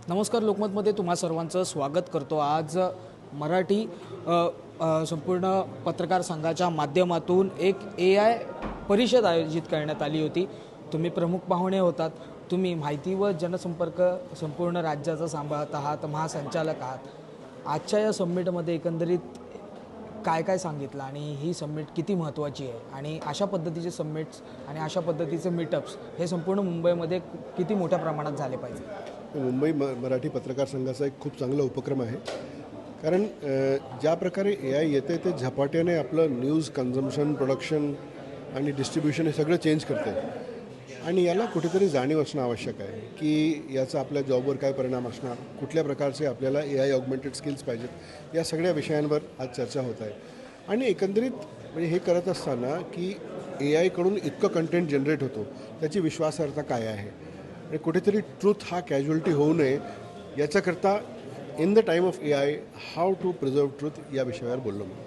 नमस्कार. लोकमतमध्ये तुम्हा सर्वांचं स्वागत करतो. आज मराठी संपूर्ण पत्रकार संघाच्या माध्यमातून एक AI परिषद आयोजित करण्यात आली होती. तुम्ही प्रमुख पाहुणे होतात. तुम्ही माहिती व जनसंपर्क संपूर्ण राज्याचा सांभाळत आहात, महासंचालक आहात. आजच्या या समिटमध्ये एकंदरीत काय काय सांगितलं आणि ही समिट किती महत्त्वाची आहे आणि अशा पद्धतीचे समिट्स आणि अशा पद्धतीचे मीटअप्स हे संपूर्ण मुंबईमध्ये किती मोठ्या प्रमाणात झाले पाहिजे? मुंबई मराठी पत्रकार संघाचा एक खूप चांगला उपक्रम आहे. कारण ज्या प्रकारे AI येते ते झपाट्याने आपलं न्यूज कन्झम्पशन, प्रोडक्शन आणि डिस्ट्रीब्युशन हे सगळं चेंज करते आणि याला कुठेतरी जाणीव असणं आवश्यक आहे की याचा आपल्या जॉबवर काय परिणाम असणार, कुठल्या प्रकारचे आपल्याला AI ऑगमेंटेड स्किल्स पाहिजेत, या सगळ्या विषयांवर आज चर्चा होत आहे. आणि एकंदरीत म्हणजे हे करत असताना की AI कडून इतकं कंटेंट जनरेट होतो, त्याची विश्वासार्हता काय आहे आणि कुठेतरी ट्रूथ हा कॅज्युअलिटी होऊ नये याच्याकरता in the time of AI how to preserve truth या विषयावर बोललो मी.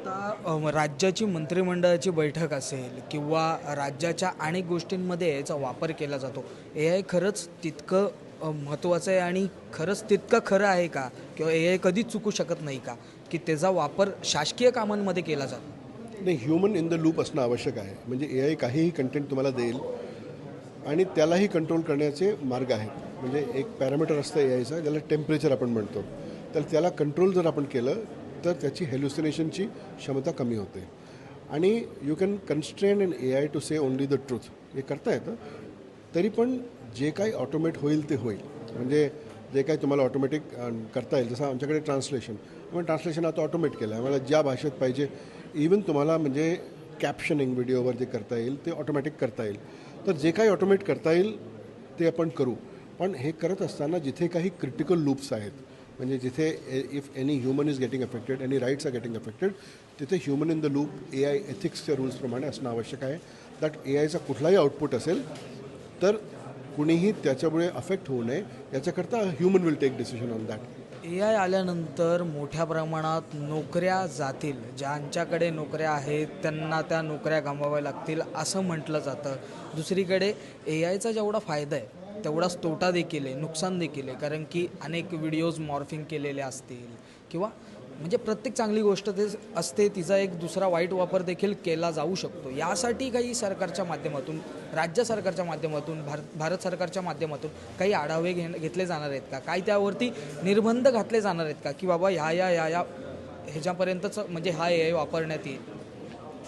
आता राज्याची मंत्रिमंडळाची बैठक असेल किंवा राज्याच्या अनेक गोष्टींमध्ये याचा वापर केला जातो. AI खरंच तितकं महत्त्वाचं आहे आणि खरंच तितकं खरं आहे का? किंवा AI कधीच चुकू शकत नाही का की त्याचा वापर शासकीय कामांमध्ये केला जातो? नाही, ह्युमन इन द लूप असणं आवश्यक आहे. म्हणजे AI काहीही कंटेंट तुम्हाला देईल आणि त्यालाही कंट्रोल करण्याचे मार्ग आहेत. म्हणजे एक पॅरामीटर असतं AIचा, ज्याला टेम्परेचर आपण म्हणतो. तर त्याला कंट्रोल जर आपण केलं तर त्याची हेल्युसिनेशनची क्षमता कमी होते आणि you can constrain in AI to say only the truth. हे करता येतं. तरी पण जे काही ऑटोमेट होईल ते होईल. म्हणजे जे काही तुम्हाला ऑटोमॅटिक करता येईल, जसं आमच्याकडे ट्रान्सलेशन, आपण ट्रान्सलेशन आता ऑटोमेट केलं आहे. आम्हाला ज्या भाषेत पाहिजे, इवन तुम्हाला म्हणजे कॅप्शनिंग व्हिडिओवर जे करता येईल ते ऑटोमॅटिक करता येईल. तर जे काही ऑटोमेट करता येईल ते आपण करू. पण हे करत असताना जिथे काही क्रिटिकल लूप्स आहेत, म्हणजे जिथे if any human is getting affected, any rights are getting affected, तिथे human in the loop AI एथिक्सच्या रूल्सप्रमाणे असणं आवश्यक आहे. दॅट AIचा कुठलाही आउटपुट असेल तर कुणीही त्याच्यामुळे अफेक्ट होऊ नये याच्याकरता human will take decision on that. AI आल्यानंतर मोठ्या प्रमाणात नोकऱ्या जातील. ज्यांच्याकडे नोकऱ्या आहेत त्यांना त्या नोकऱ्या गमवाव्या लागतील असं म्हटलं जातं. दुसरीकडे AIचा जेवढा फायदा आहे तेवढाच तोटा देखील आहे, नुकसान देखील आहे. कारण की अनेक व्हिडिओज मॉर्फिंग केलेले असतील किंवा म्हणजे प्रत्येक चांगली गोष्ट ते असते, तिचा एक दुसरा वाईट वापर देखील केला जाऊ शकतो. यासाठी काही सरकारच्या माध्यमातून, राज्य सरकारच्या माध्यमातून, भारत सरकारच्या माध्यमातून काही आढावे घेतले जाणार आहेत का? काही त्यावरती निर्बंध घातले जाणार आहेत का की बाबा ह्या ह्याच्यापर्यंतच म्हणजे हा AI वापरण्यात येईल?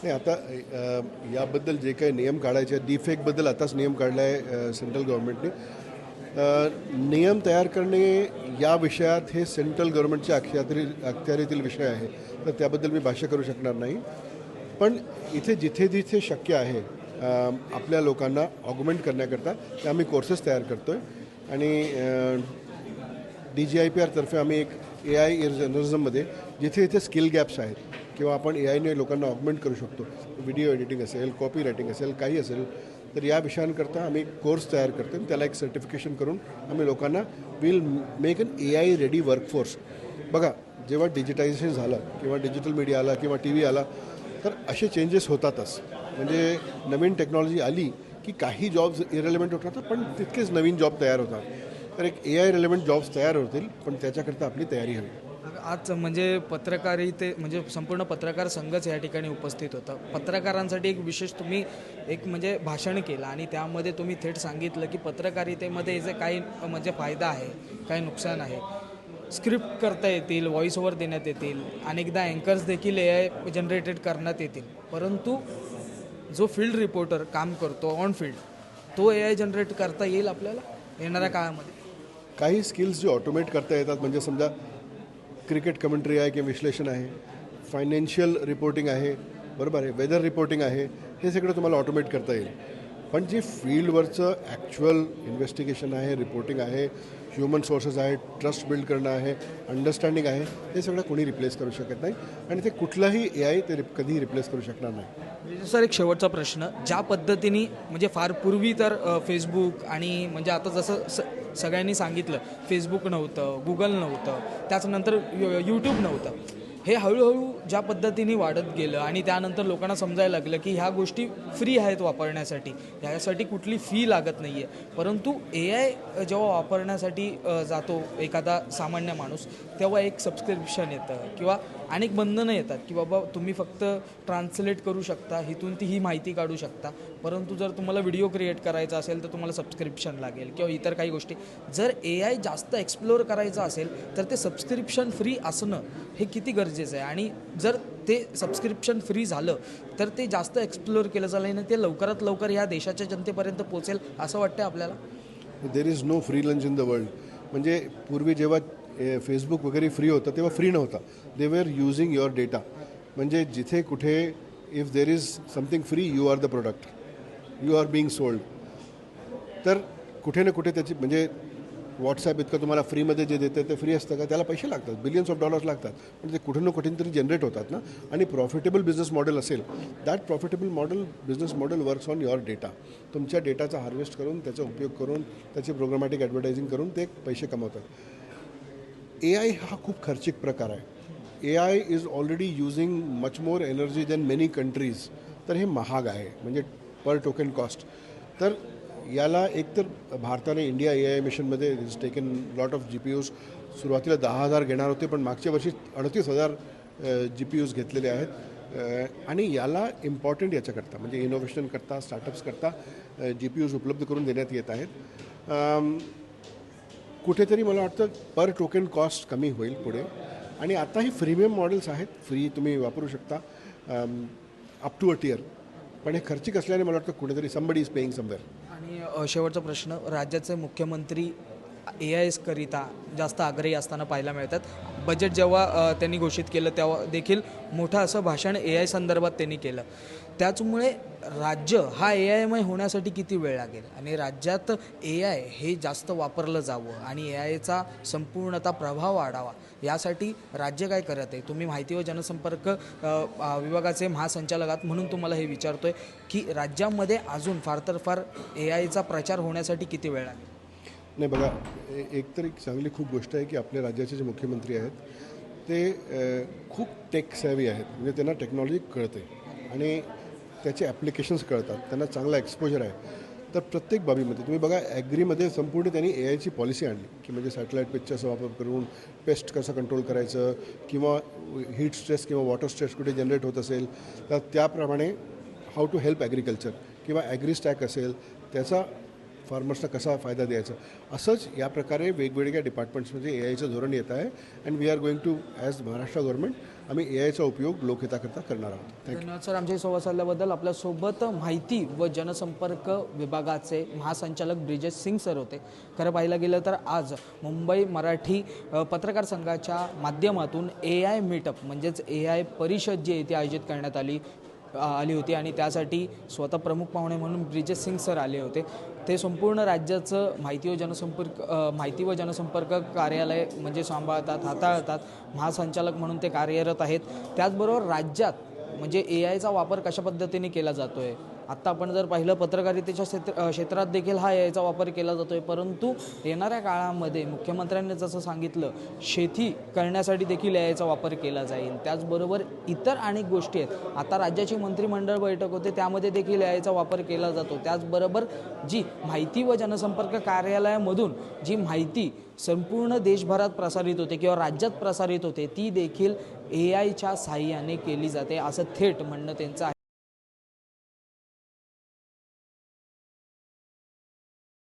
नाही, आता याबद्दल जे काही नियम काढायचे, डिफेक्टबद्दल आताच नियम काढला आहे सेंट्रल गव्हर्नमेंटने. नियम तयार करणे या विषयात हे सेंट्रल गव्हर्नमेंटच्या अखत्यारीतील विषय आहे, तर त्याबद्दल मी भाष्य करू शकणार नाही. पण इथे जिथे जिथे शक्य आहे आपल्या लोकांना ऑगमेंट करण्याकरता ते आम्ही कोर्सेस तयार करतो आहे. आणि DGIPR तर्फे आम्ही एक AI जर्नलिझममध्ये जिथे इथे स्किल गॅप्स आहेत किंवा आपण AIने लोकांना ऑगमेंट करू शकतो, व्हिडिओ एडिटिंग असेल, कॉपी रायटिंग असेल, काही असेल, तर या विषयांकरता आम्ही कोर्स तयार करतो आणि त्याला एक सर्टिफिकेशन करून आम्ही लोकांना will make an AI ready workforce. बघा, जेव्हा डिजिटायझेशन झालं किंवा डिजिटल मीडिया आला किंवा TV आला तर असे चेंजेस होतातच. म्हणजे नवीन टेक्नॉलॉजी आली की काही जॉब्स इरेलिव्हेंट होतात, पण तितकेच नवीन जॉब तयार होतात. तर एक AI रिलेव्हंट जॉब्स तयार होतील, पण त्याच्याकरता आपली तयारी हवी. आज म्हणजे पत्रकारिते म्हणजे संपूर्ण पत्रकार संघच या ठिकाणी उपस्थित होता. पत्रकारांसाठी एक विशेष तुम्ही एक म्हणजे भाषण केलं आणि त्यामध्ये तुम्ही थेट सांगितलं की पत्रकारितेमध्ये जे काही म्हणजे फायदा आहे, काही नुकसान आहे. स्क्रिप्ट करता येतील, व्हॉइस ओव्हर देण्यात येतील, अनेकदा अँकर्स देखील AI जनरेटेड करण्यात येतील. परंतु जो फील्ड रिपोर्टर काम करतो ऑन फील्ड, तो AI जनरेट करता येईल आपल्याला येणाऱ्या काळामध्ये? काही स्किल्स जे ऑटोमेट करता येतात, म्हणजे समजा क्रिकेट कमेंट्री आहे किंवा विश्लेषण आहे, फायनान्शियल रिपोर्टिंग आहे, बरोबर आहे, वेदर रिपोर्टिंग आहे, हे सगळं तुम्हाला ऑटोमेट करता येईल. पण जे फील्डवरचं ॲक्च्युअल इन्व्हेस्टिगेशन आहे, रिपोर्टिंग आहे, ह्युमन सोर्सेस आहे, ट्रस्ट बिल्ड करणं आहे, अंडरस्टँडिंग आहे, हे सगळं कोणी रिप्लेस करू शकत नाही आणि ते कुठलाही AI ते कधीही रिप्लेस करू शकणार नाही. सर, एक शेवटचा प्रश्न. ज्या पद्धतीने म्हणजे फार पूर्वी तर फेसबुक आणि म्हणजे आता जसं सगळ्यांनी सांगितलं, फेसबुक नव्हतं, गुगल नव्हतं, त्याच्यानंतर यूट्यूब नव्हतं. हे हळूहळू ज्या पद्धतीने वाढत गेलं आणि त्यानंतर लोकांना समजायला लागलं की ह्या गोष्टी फ्री आहेत वापरण्यासाठी, ह्यासाठी कुठली फी लागत नाही आहे. परंतु AI जेव्हा वापरण्यासाठी जातो एखादा सामान्य माणूस, तेव्हा एक सबस्क्रिप्शन येतं किंवा अनेक बंधनं येतात की बाबा तुम्ही फक्त ट्रान्सलेट करू शकता, इथून ती ही माहिती काढू शकता. परंतु जर तुम्हाला व्हिडिओ क्रिएट करायचा असेल तर तुम्हाला सबस्क्रिप्शन लागेल किंवा इतर काही गोष्टी. जर AI जास्त एक्सप्लोअर करायचं असेल तर ते सबस्क्रिप्शन फ्री असणं हे किती गरजेचं आहे. आणि जर ते सबस्क्रिप्शन फ्री झालं तर ते जास्त एक्सप्लोअर केलं जाईल आणि ते लवकरात लवकर ह्या देशाच्या जनतेपर्यंत पोहोचेल असं वाटतं आपल्याला. There is no free lunch in the world. म्हणजे पूर्वी जेव्हा फेसबुक वगैरे फ्री होतं तेव्हा फ्री नव्हता. They were using your data. म्हणजे जिथे कुठे if there is something free you are the product, you are being sold. तर कुठे ना कुठे त्याची म्हणजे व्हॉट्सॲप इतकं तुम्हाला फ्रीमध्ये जे देतं ते फ्री असतं का? त्याला पैसे लागतात, बिलियन्स ऑफ डॉलर्स लागतात. पण ते कुठे ना कुठे तरी जनरेट होतात ना. आणि प्रॉफिटेबल बिझनेस मॉडेल असेल, that profitable business model works on your data. तुमच्या डेटाचा हार्वेस्ट करून त्याचा उपयोग करून त्याची प्रोग्रामॅटिक ॲडव्हर्टायझिंग करून ते पैसे कमवतात. AI हा खूप खर्चिक प्रकार आहे. AI is already using much more energy than many countries. तर हे महाग आहे म्हणजे पर टोकन कॉस्ट. तर याला एकतर भारताने इंडिया AI मिशनमध्ये is taken lot of GPUs. सुरुवातीला 10,000 घेणार होते पण मागच्या वर्षी 38,000 GPUs घेतलेले आहेत. आणि याला इम्पॉर्टंट याच्याकरता म्हणजे इनोव्हेशन करता स्टार्टअप्स करता GPUs उपलब्ध करून देण्यात येत आहेत. कुठेतरी मला वाटतं पर टोकन कॉस्ट कमी होईल पुढे. आणि आता ही फ्रीमियम मॉडेल्स आहेत, फ्री तुम्ही वापरू शकता अप टू अ टियर. पण हे खर्चिक असल्याने मला वाटतं कुठेतरी समबडी इज पेईंग समवेअर. आणि शेवटचा प्रश्न, राज्याचे मुख्यमंत्री AIS करिता जास्त आग्रही असताना पाहायला मिळतात. बजेट जेव्हा त्यांनी घोषित केलं तेव्हा देखील मोठं असं भाषण AI संदर्भात त्यांनी केलं. त्याचमुळे राज्य हा AIमय होण्यासाठी किती वेळ लागेल आणि राज्यात AI हे जास्त वापरलं जावं आणि AIचा संपूर्णतः प्रभाव वाढावा यासाठी राज्य काय करत आहे? तुम्ही माहिती व जनसंपर्क विभागाचे महासंचालक आहात म्हणून तुम्हाला हे विचारतोय की राज्यामध्ये अजून फार तर फार AIचा प्रचार होण्यासाठी किती वेळ लागेल? नाही बघा, एकतर एक चांगली खूप गोष्ट आहे की आपल्या राज्याचे जे मुख्यमंत्री आहेत ते खूप टेक सॅव्ही आहेत. म्हणजे त्यांना टेक्नॉलॉजी कळते आणि त्याचे ॲप्लिकेशन्स कळतात, त्यांना चांगला एक्सपोजर आहे. तर प्रत्येक बाबीमध्ये तुम्ही बघा, ॲग्रीमध्ये संपूर्ण त्यांनी AIची पॉलिसी आणली की म्हणजे सॅटेलाईट पिक्चरचा वापर करून पेस्ट कसं कंट्रोल करायचं किंवा हीट स्ट्रेस किंवा वॉटर स्ट्रेस कुठे जनरेट होत असेल तर त्याप्रमाणे हाऊ टू हेल्प ॲग्रिकल्चर किंवा ॲग्रीस्टॅक असेल त्याचा फार्मर्सना कसा फायदा द्यायचा. असंच या प्रकारे वेगवेगळ्या डिपार्टमेंट्समध्ये AIचं धोरण येत आहे. And we are going to as Maharashtra government आम्ही AIचा उपयोग लोकहिताकरता करणार आहोत. थँक्यू. धन्यवाद सर, आमच्याशी संवाद साधल्याबद्दल. आपल्यासोबत माहिती व जनसंपर्क विभागाचे महासंचालक ब्रिजेश सिंग सर होते. खरं पाहायला गेलं तर आज मुंबई मराठी पत्रकार संघाच्या माध्यमातून AI मीटअप म्हणजेच AI परिषद जी आहे ती आयोजित करण्यात आली होती आणि त्यासाठी स्वतः प्रमुख पाहुणे म्हणून ब्रिजेश सिंग सर आले होते. ते संपूर्ण राज्याचं माहिती व जनसंपर्क कार्यालय म्हणजे सांभाळतात, हाताळतात. महासंचालक म्हणून ते कार्यरत आहेत. त्याचबरोबर राज्यात म्हणजे AIचा वापर कशा पद्धतीने केला जातो आहे. आत्ता आपण जर पाहिलं क्षेत्राच्या क्षेत्रात देखील हा AIचा वापर केला जातो आहे. परंतु येणाऱ्या काळामध्ये मुख्यमंत्र्यांनी जसं सांगितलं शेती करण्यासाठी देखील AIचा वापर केला जाईल. त्याचबरोबर इतर अनेक गोष्टी आहेत. आता राज्याची मंत्रिमंडळ बैठक होते त्यामध्ये देखील AIचा वापर केला जातो. त्याचबरोबर जी माहिती व जनसंपर्क कार्यालयामधून जी माहिती संपूर्ण देशभरात प्रसारित होते किंवा राज्यात प्रसारित होते ती देखील AIच्या साहाय्याने केली जाते असं थेट म्हणणं त्यांचं आहे.